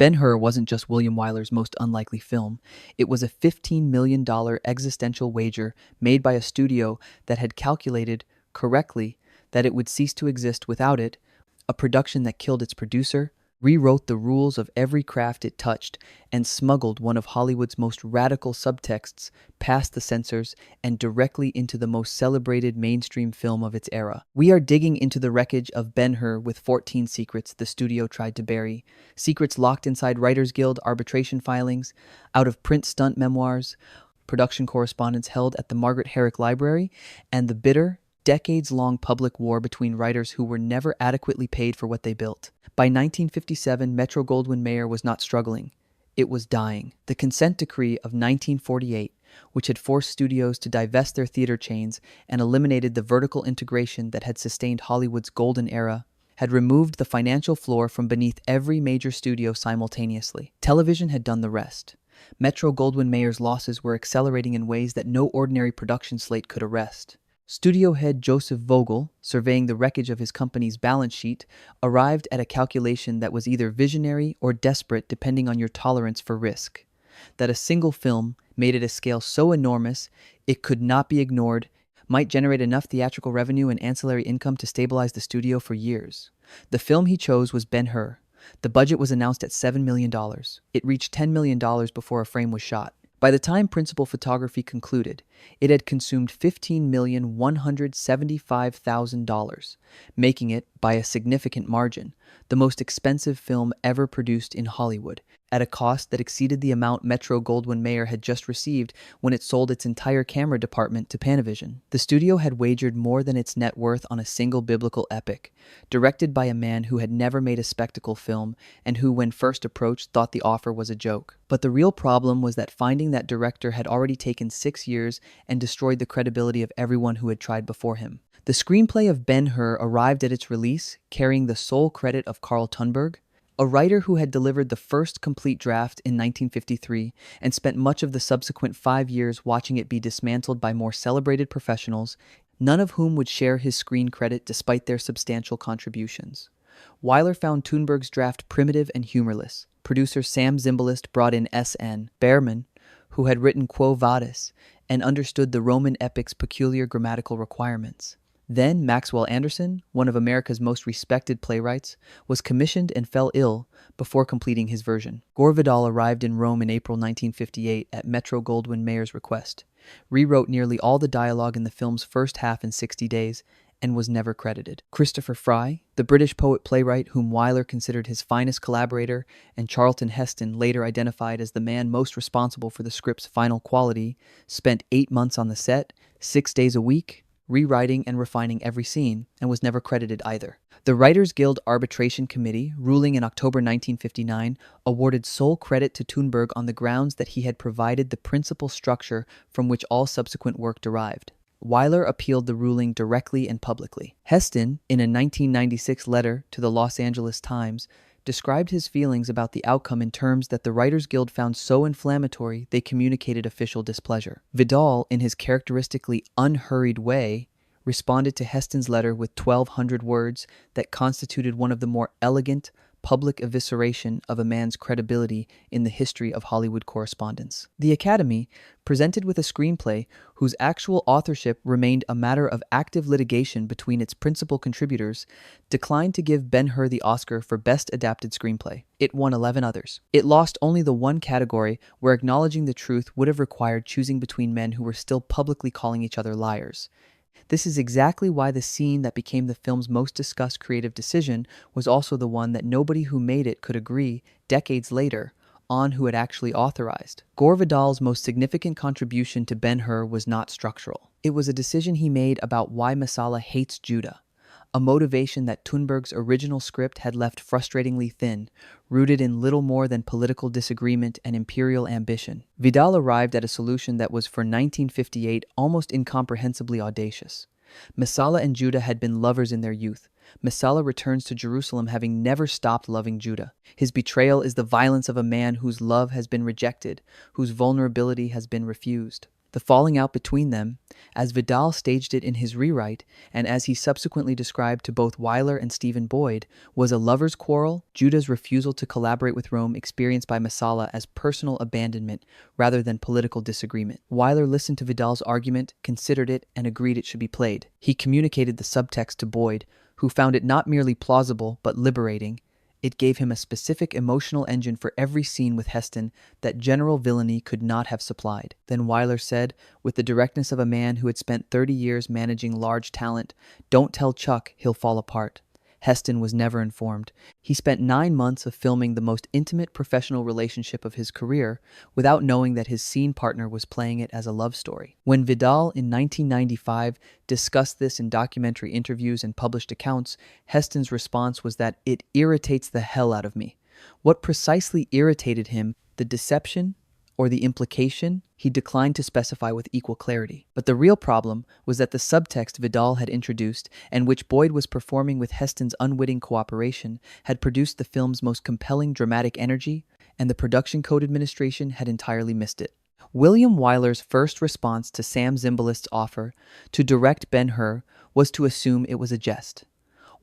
Ben-Hur wasn't just William Wyler's most unlikely film. It was a $15 million existential wager made by a studio that had calculated, correctly, that it would cease to exist without it, a production that killed its producer, rewrote the rules of every craft it touched, and smuggled one of Hollywood's most radical subtexts past the censors and directly into the most celebrated mainstream film of its era. We are digging into the wreckage of Ben-Hur with 14 secrets the studio tried to bury, secrets locked inside Writers Guild arbitration filings, out-of-print stunt memoirs, production correspondence held at the Margaret Herrick Library, and the bitter, decades-long public war between writers who were never adequately paid for what they built. By 1957, Metro-Goldwyn-Mayer was not struggling. It was dying. The consent decree of 1948, which had forced studios to divest their theater chains and eliminated the vertical integration that had sustained Hollywood's golden era, had removed the financial floor from beneath every major studio simultaneously. Television had done the rest. Metro-Goldwyn-Mayer's losses were accelerating in ways that no ordinary production slate could arrest. Studio head Joseph Vogel, surveying the wreckage of his company's balance sheet, arrived at a calculation that was either visionary or desperate depending on your tolerance for risk. That a single film, made at a scale so enormous it could not be ignored, might generate enough theatrical revenue and ancillary income to stabilize the studio for years. The film he chose was Ben-Hur. The budget was announced at $7 million. It reached $10 million before a frame was shot. By the time principal photography concluded, it had consumed $15,175,000, making it, by a significant margin, the most expensive film ever produced in Hollywood, at a cost that exceeded the amount Metro-Goldwyn-Mayer had just received when it sold its entire camera department to Panavision. The studio had wagered more than its net worth on a single biblical epic, directed by a man who had never made a spectacle film and who, when first approached, thought the offer was a joke. But the real problem was that finding that director had already taken 6 years and destroyed the credibility of everyone who had tried before him. The screenplay of Ben-Hur arrived at its release carrying the sole credit of Carl Thunberg, a writer who had delivered the first complete draft in 1953 and spent much of the subsequent 5 years watching it be dismantled by more celebrated professionals, none of whom would share his screen credit despite their substantial contributions. Wyler found Thunberg's draft primitive and humorless. Producer Sam Zimbalist brought in S.N. Behrman, who had written Quo Vadis and understood the Roman epic's peculiar grammatical requirements. Then Maxwell Anderson, one of America's most respected playwrights, was commissioned and fell ill before completing his version. Gore Vidal arrived in Rome in April 1958 at Metro-Goldwyn-Mayer's request, rewrote nearly all the dialogue in the film's first half in 60 days, and was never credited. Christopher Fry, the British poet-playwright whom Wyler considered his finest collaborator and Charlton Heston later identified as the man most responsible for the script's final quality, spent 8 months on the set, 6 days a week, rewriting and refining every scene, and was never credited either. The Writers Guild Arbitration Committee, ruling in October 1959, awarded sole credit to Thunberg on the grounds that he had provided the principal structure from which all subsequent work derived. Wyler appealed the ruling directly and publicly. Heston, in a 1996 letter to the Los Angeles Times, described his feelings about the outcome in terms that the Writers Guild found so inflammatory they communicated official displeasure. Vidal, in his characteristically unhurried way, responded to Heston's letter with 1,200 words that constituted one of the more elegant, public evisceration of a man's credibility in the history of Hollywood correspondence. The Academy, presented with a screenplay whose actual authorship remained a matter of active litigation between its principal contributors, declined to give Ben-Hur the Oscar for Best Adapted Screenplay. It won 11 others. It lost only the one category where acknowledging the truth would have required choosing between men who were still publicly calling each other liars. This is exactly why the scene that became the film's most discussed creative decision was also the one that nobody who made it could agree, decades later, on who had actually authorized. Gore Vidal's most significant contribution to Ben-Hur was not structural. It was a decision he made about why Messala hates Judah, a motivation that Thunberg's original script had left frustratingly thin, rooted in little more than political disagreement and imperial ambition. Vidal arrived at a solution that was for 1958 almost incomprehensibly audacious. Messala and Judah had been lovers in their youth. Messala returns to Jerusalem having never stopped loving Judah. His betrayal is the violence of a man whose love has been rejected, whose vulnerability has been refused. The falling out between them, as Vidal staged it in his rewrite, and as he subsequently described to both Wyler and Stephen Boyd, was a lover's quarrel, Judah's refusal to collaborate with Rome experienced by Messala as personal abandonment rather than political disagreement. Wyler listened to Vidal's argument, considered it, and agreed it should be played. He communicated the subtext to Boyd, who found it not merely plausible but liberating. It gave him a specific emotional engine for every scene with Heston that general villainy could not have supplied. Then Wyler said, with the directness of a man who had spent 30 years managing large talent, "Don't tell Chuck, he'll fall apart." Heston was never informed. He spent 9 months of filming the most intimate professional relationship of his career without knowing that his scene partner was playing it as a love story. When Vidal in 1995 discussed this in documentary interviews and published accounts, Heston's response was that it irritates the hell out of me. What precisely irritated him, the deception or the implication, he declined to specify with equal clarity. But the real problem was that the subtext Vidal had introduced, and which Boyd was performing with Heston's unwitting cooperation, had produced the film's most compelling dramatic energy, and the Production Code Administration had entirely missed it. William Wyler's first response to Sam Zimbalist's offer to direct Ben-Hur was to assume it was a jest.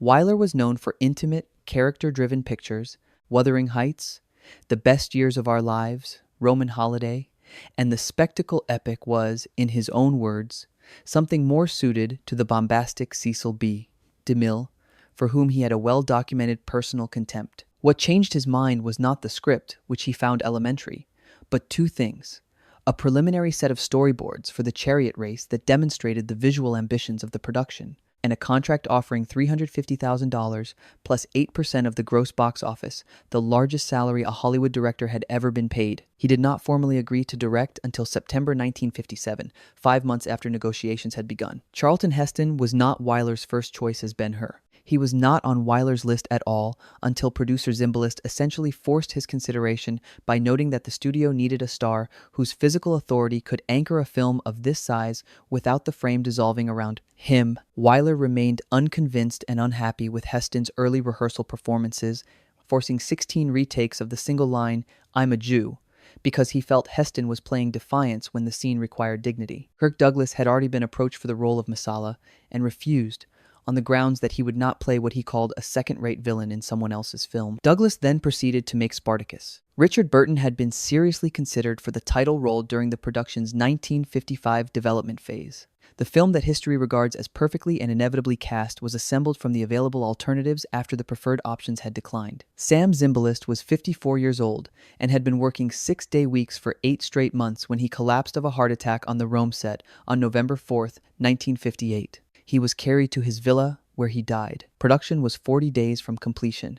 Wyler was known for intimate, character-driven pictures, Wuthering Heights, The Best Years of Our Lives, Roman Holiday, and the spectacle epic was, in his own words, something more suited to the bombastic Cecil B. DeMille, for whom he had a well-documented personal contempt. What changed his mind was not the script, which he found elementary, but two things: a preliminary set of storyboards for the chariot race that demonstrated the visual ambitions of the production, and a contract offering $350,000 plus 8% of the gross box office, the largest salary a Hollywood director had ever been paid. He did not formally agree to direct until September 1957, 5 months after negotiations had begun. Charlton Heston was not Wyler's first choice as Ben-Hur. He was not on Wyler's list at all until producer Zimbalist essentially forced his consideration by noting that the studio needed a star whose physical authority could anchor a film of this size without the frame dissolving around him. Wyler remained unconvinced and unhappy with Heston's early rehearsal performances, forcing 16 retakes of the single line, "I'm a Jew," because he felt Heston was playing defiance when the scene required dignity. Kirk Douglas had already been approached for the role of Messala and refused, on the grounds that he would not play what he called a second-rate villain in someone else's film. Douglas then proceeded to make Spartacus. Richard Burton had been seriously considered for the title role during the production's 1955 development phase. The film that history regards as perfectly and inevitably cast was assembled from the available alternatives after the preferred options had declined. Sam Zimbalist was 54 years old and had been working 6-day weeks for 8 straight months when he collapsed of a heart attack on the Rome set on November 4th, 1958. He was carried to his villa, where he died. Production was 40 days from completion.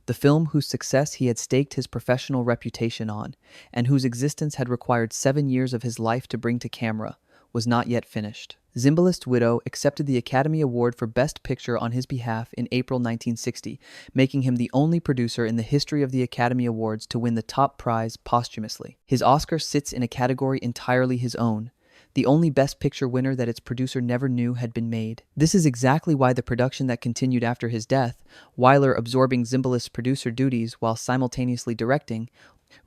The film whose success he had staked his professional reputation on, and whose existence had required 7 years of his life to bring to camera, was not yet finished. Zimbalist's widow accepted the Academy Award for Best Picture on his behalf in April 1960, making him the only producer in the history of the Academy Awards to win the top prize posthumously. His Oscar sits in a category entirely his own, the only Best Picture winner that its producer never knew had been made. This is exactly why the production that continued after his death, Wyler absorbing Zimbalist's producer duties while simultaneously directing,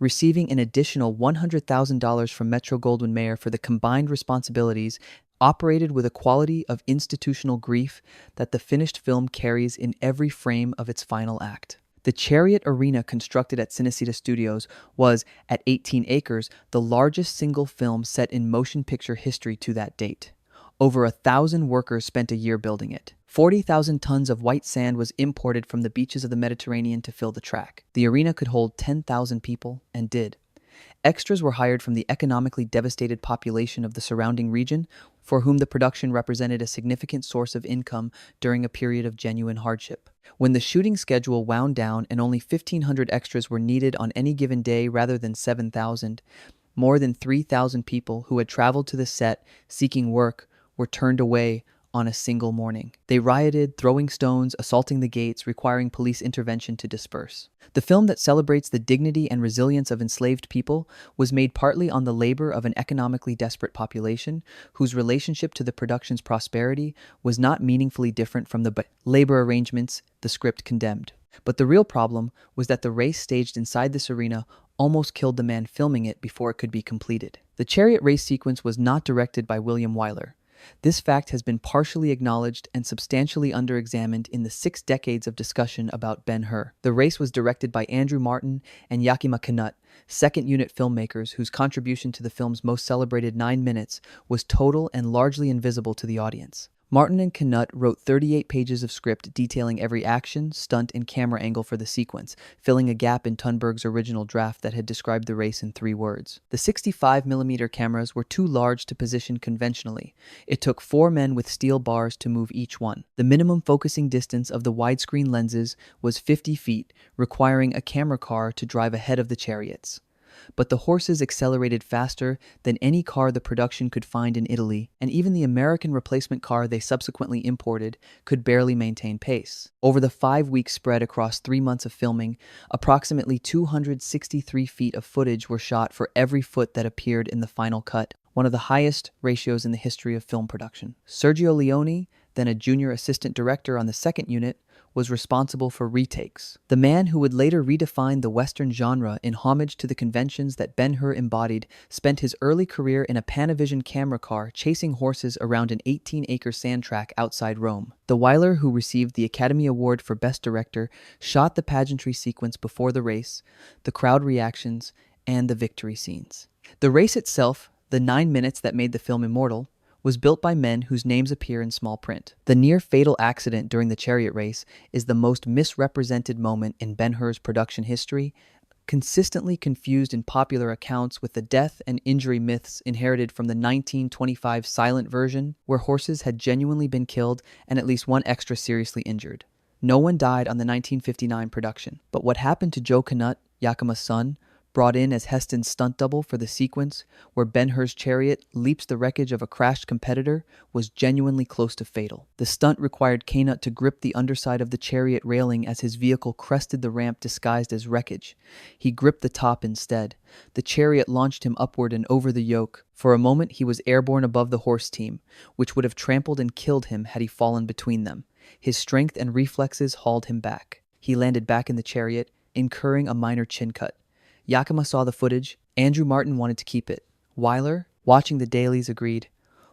receiving an additional $100,000 from Metro-Goldwyn-Mayer for the combined responsibilities, operated with a quality of institutional grief that the finished film carries in every frame of its final act. The chariot arena constructed at Cinecittà Studios was, at 18 acres, the largest single film set in motion picture history to that date. Over 1,000 workers spent a year building it. 40,000 tons of white sand was imported from the beaches of the Mediterranean to fill the track. The arena could hold 10,000 people, and did. Extras were hired from the economically devastated population of the surrounding region, for whom the production represented a significant source of income during a period of genuine hardship. When the shooting schedule wound down and only 1,500 extras were needed on any given day rather than 7,000, more than 3,000 people who had traveled to the set seeking work were turned away on a single morning. They rioted, throwing stones, assaulting the gates, requiring police intervention to disperse. The film that celebrates the dignity and resilience of enslaved people was made partly on the labor of an economically desperate population whose relationship to the production's prosperity was not meaningfully different from the labor arrangements the script condemned. But the real problem was that the race staged inside this arena almost killed the man filming it before it could be completed. The chariot race sequence was not directed by William Wyler. This fact has been partially acknowledged and substantially under-examined in the 6 decades of discussion about Ben-Hur. The race was directed by Andrew Martin and Yakima Canutt, second-unit filmmakers whose contribution to the film's most celebrated 9 minutes was total and largely invisible to the audience. Martin and Canutt wrote 38 pages of script detailing every action, stunt, and camera angle for the sequence, filling a gap in Thunberg's original draft that had described the race in 3 words. The 65mm cameras were too large to position conventionally. It took 4 men with steel bars to move each one. The minimum focusing distance of the widescreen lenses was 50 feet, requiring a camera car to drive ahead of the chariots. But the horses accelerated faster than any car the production could find in Italy, and even the American replacement car they subsequently imported could barely maintain pace. Over the 5-week spread across 3 months of filming, approximately 263 feet of footage were shot for every foot that appeared in the final cut, one of the highest ratios in the history of film production. Sergio Leone, then a junior assistant director on the second unit, was responsible for retakes. The man who would later redefine the Western genre in homage to the conventions that Ben-Hur embodied spent his early career in a Panavision camera car chasing horses around an 18-acre sand track outside Rome. The Wyler, who received the Academy Award for Best Director, shot the pageantry sequence before the race, the crowd reactions, and the victory scenes. The race itself, the 9 minutes that made the film immortal, was built by men whose names appear in small print. The near-fatal accident during the chariot race is the most misrepresented moment in Ben-Hur's production history, consistently confused in popular accounts with the death and injury myths inherited from the 1925 silent version, where horses had genuinely been killed and at least one extra seriously injured. No one died on the 1959 production, but what happened to Joe Canutt, Yakima's son, brought in as Heston's stunt double for the sequence where Ben-Hur's chariot leaps the wreckage of a crashed competitor, was genuinely close to fatal. The stunt required Canutt to grip the underside of the chariot railing as his vehicle crested the ramp disguised as wreckage. He gripped the top instead. The chariot launched him upward and over the yoke. For a moment he was airborne above the horse team, which would have trampled and killed him had he fallen between them. His strength and reflexes hauled him back. He landed back in the chariot, incurring a minor chin cut. Yakima saw the footage. Andrew Martin wanted to keep it. Wyler, watching the dailies, agreed.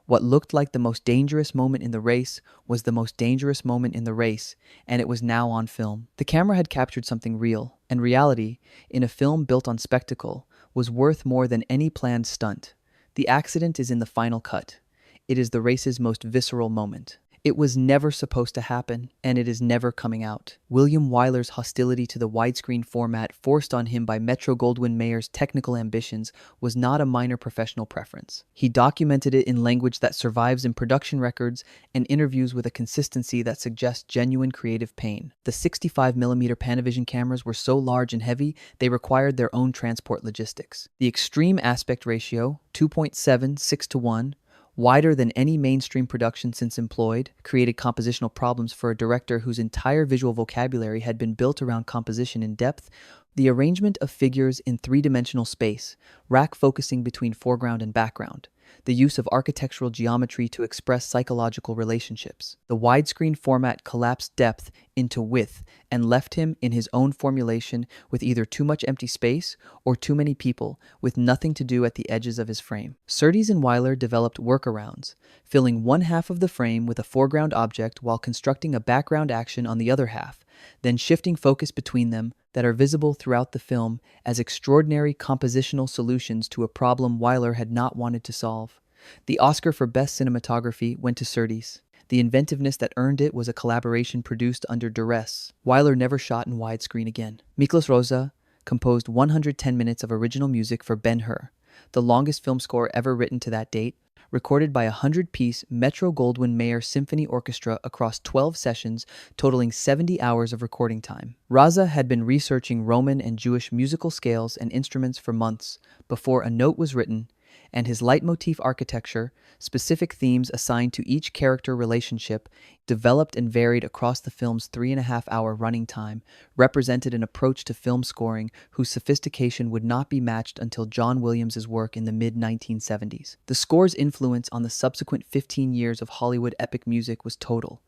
What looked like the most dangerous moment in the race was the most dangerous moment in the race, and it was now on film. The camera had captured something real, and reality, in a film built on spectacle, was worth more than any planned stunt. The accident is in the final cut. It is the race's most visceral moment. It was never supposed to happen, and it is never coming out. William Wyler's hostility to the widescreen format forced on him by Metro-Goldwyn-Mayer's technical ambitions was not a minor professional preference. He documented it in language that survives in production records and interviews with a consistency that suggests genuine creative pain. The 65mm Panavision cameras were so large and heavy, they required their own transport logistics. The extreme aspect ratio, 2.76:1, wider than any mainstream production since employed, created compositional problems for a director whose entire visual vocabulary had been built around composition in depth. The arrangement of figures in 3-dimensional space, rack focusing between foreground and background, the use of architectural geometry to express psychological relationships. The widescreen format collapsed depth into width and left him in his own formulation with either too much empty space or too many people with nothing to do at the edges of his frame. Surtees and Wyler developed workarounds, filling one half of the frame with a foreground object while constructing a background action on the other half, then shifting focus between them, that are visible throughout the film as extraordinary compositional solutions to a problem Wyler had not wanted to solve. The Oscar for Best Cinematography went to Surtees. The inventiveness that earned it was a collaboration produced under duress. Wyler never shot in widescreen again. Miklos Rozsa composed 110 minutes of original music for Ben-Hur, the longest film score ever written to that date, recorded by a 100-piece Metro-Goldwyn-Mayer symphony orchestra across 12 sessions, totaling 70 hours of recording time. Rozsa had been researching Roman and Jewish musical scales and instruments for months before a note was written, and his leitmotif architecture, specific themes assigned to each character relationship, developed and varied across the film's 3.5-hour running time, represented an approach to film scoring whose sophistication would not be matched until John Williams' work in the mid-1970s. The score's influence on the subsequent 15 years of Hollywood epic music was total.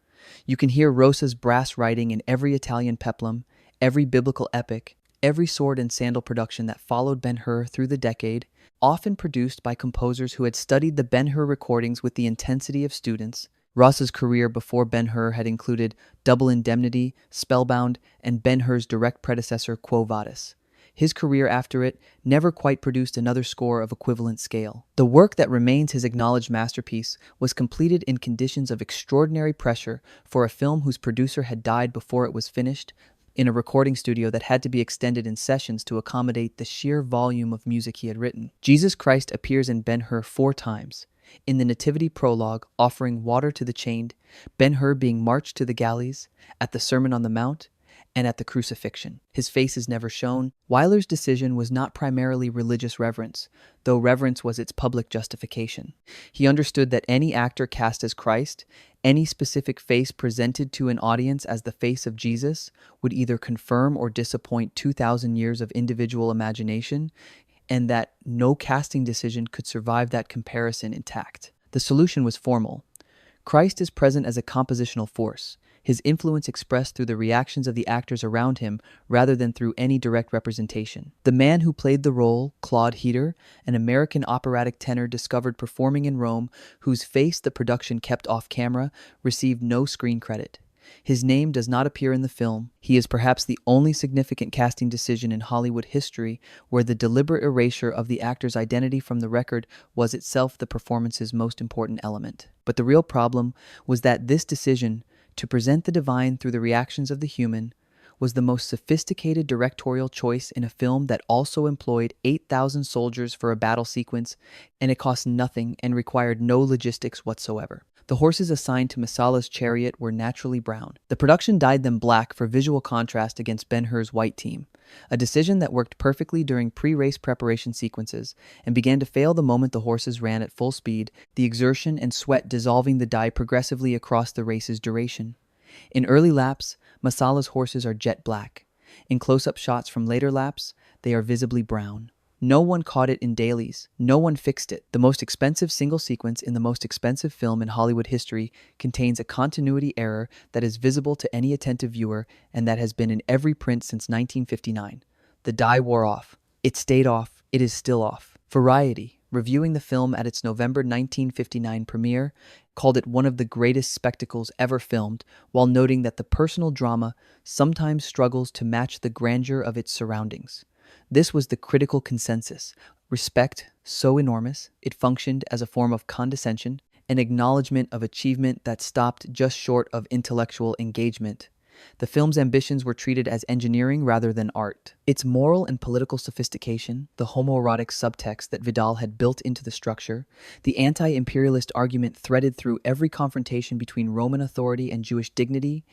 You can hear Rossa's brass writing in every Italian peplum, every biblical epic, Every sword and sandal production that followed Ben-Hur through the decade, often produced by composers who had studied the Ben-Hur recordings with the intensity of students. Ross's career before Ben-Hur had included Double Indemnity, Spellbound, and Ben-Hur's direct predecessor Quo Vadis. His career after it never quite produced another score of equivalent scale. The work that remains his acknowledged masterpiece was completed in conditions of extraordinary pressure for a film whose producer had died before it was finished, in a recording studio that had to be extended in sessions to accommodate the sheer volume of music he had written. Jesus Christ appears in Ben-Hur 4 times. In the Nativity prologue, offering water to the chained, Ben-Hur being marched to the galleys, at the Sermon on the Mount, and at the crucifixion. His face is never shown. Wyler's decision was not primarily religious reverence, though reverence was its public justification. He understood that any actor cast as Christ, any specific face presented to an audience as the face of Jesus, would either confirm or disappoint 2,000 years of individual imagination, and that no casting decision could survive that comparison intact. The solution was formal. Christ is present as a compositional force, his influence expressed through the reactions of the actors around him rather than through any direct representation. The man who played the role, Claude Heder, an American operatic tenor discovered performing in Rome, whose face the production kept off camera, received no screen credit. His name does not appear in the film. He is perhaps the only significant casting decision in Hollywood history where the deliberate erasure of the actor's identity from the record was itself the performance's most important element. But the real problem was that this decision, to present the divine through the reactions of the human, was the most sophisticated directorial choice in a film that also employed 8,000 soldiers for a battle sequence, and it cost nothing and required no logistics whatsoever. The horses assigned to Messala's chariot were naturally brown. The production dyed them black for visual contrast against Ben-Hur's white team, a decision that worked perfectly during pre-race preparation sequences and began to fail the moment the horses ran at full speed, the exertion and sweat dissolving the dye progressively across the race's duration. In early laps, Messala's horses are jet black. In close-up shots from later laps, they are visibly brown. No one caught it in dailies. No one fixed it. The most expensive single sequence in the most expensive film in Hollywood history contains a continuity error that is visible to any attentive viewer and that has been in every print since 1959. The dye wore off. It stayed off. It is still off. Variety, reviewing the film at its November 1959 premiere, called it one of the greatest spectacles ever filmed, while noting that the personal drama sometimes struggles to match the grandeur of its surroundings. This was the critical consensus. Respect, so enormous, it functioned as a form of condescension, an acknowledgement of achievement that stopped just short of intellectual engagement. The film's ambitions were treated as engineering rather than art. Its moral and political sophistication, the homoerotic subtext that Vidal had built into the structure, the anti-imperialist argument threaded through every confrontation between Roman authority and Jewish dignity,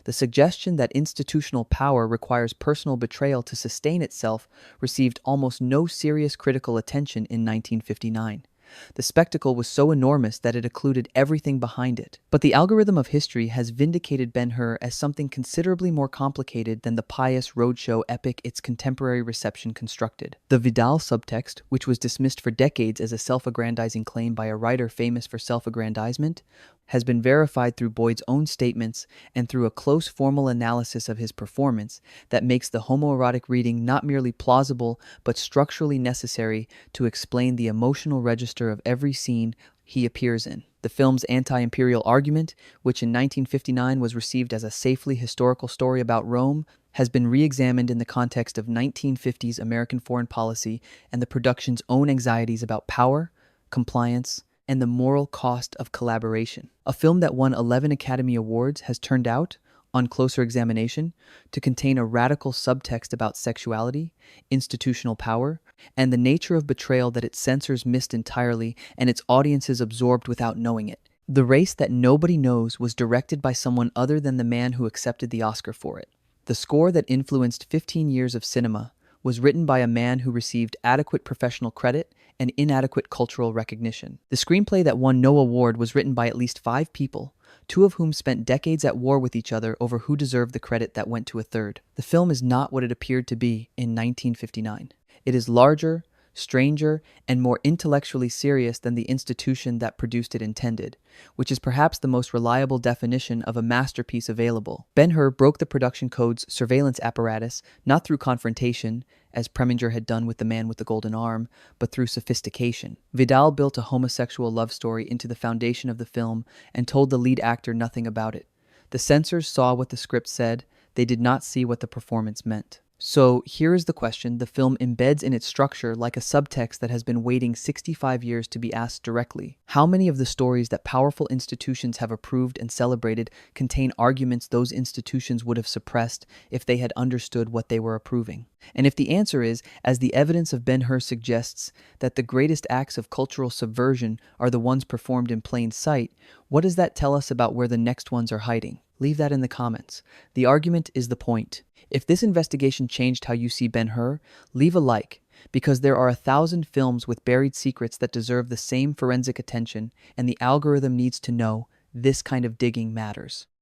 the suggestion that institutional power requires personal betrayal to sustain itself received almost no serious critical attention in 1959. The spectacle was so enormous that it occluded everything behind it. But the algorithm of history has vindicated Ben-Hur as something considerably more complicated than the pious roadshow epic its contemporary reception constructed. The Vidal subtext, which was dismissed for decades as a self-aggrandizing claim by a writer famous for self-aggrandizement, has been verified through Boyd's own statements and through a close formal analysis of his performance that makes the homoerotic reading not merely plausible but structurally necessary to explain the emotional register of every scene he appears in. The film's anti-imperial argument, which in 1959 was received as a safely historical story about Rome, has been re-examined in the context of 1950s American foreign policy and the production's own anxieties about power, compliance, and the moral cost of collaboration. A film that won 11 Academy Awards has turned out, on closer examination, to contain a radical subtext about sexuality, institutional power, and the nature of betrayal that its censors missed entirely and its audiences absorbed without knowing it. The Race That Nobody Knows was directed by someone other than the man who accepted the Oscar for it. The score that influenced 15 years of cinema was written by a man who received adequate professional credit and inadequate cultural recognition. The screenplay that won no award was written by at least 5 people, 2 of whom spent decades at war with each other over who deserved the credit that went to a third. The film is not what it appeared to be in 1959. It is larger, stranger, and more intellectually serious than the institution that produced it intended, which is perhaps the most reliable definition of a masterpiece available. Ben-Hur broke the production code's surveillance apparatus not through confrontation, as Preminger had done with The Man with the Golden Arm, but through sophistication. Vidal built a homosexual love story into the foundation of the film and told the lead actor nothing about it. The censors saw what the script said, they did not see what the performance meant. So here is the question the film embeds in its structure like a subtext that has been waiting 65 years to be asked directly. How many of the stories that powerful institutions have approved and celebrated contain arguments those institutions would have suppressed if they had understood what they were approving? And if the answer is, as the evidence of Ben-Hur suggests, that the greatest acts of cultural subversion are the ones performed in plain sight, what does that tell us about where the next ones are hiding? Leave that in the comments. The argument is the point. If this investigation changed how you see Ben-Hur, leave a like, because there are 1,000 films with buried secrets that deserve the same forensic attention, and the algorithm needs to know this kind of digging matters.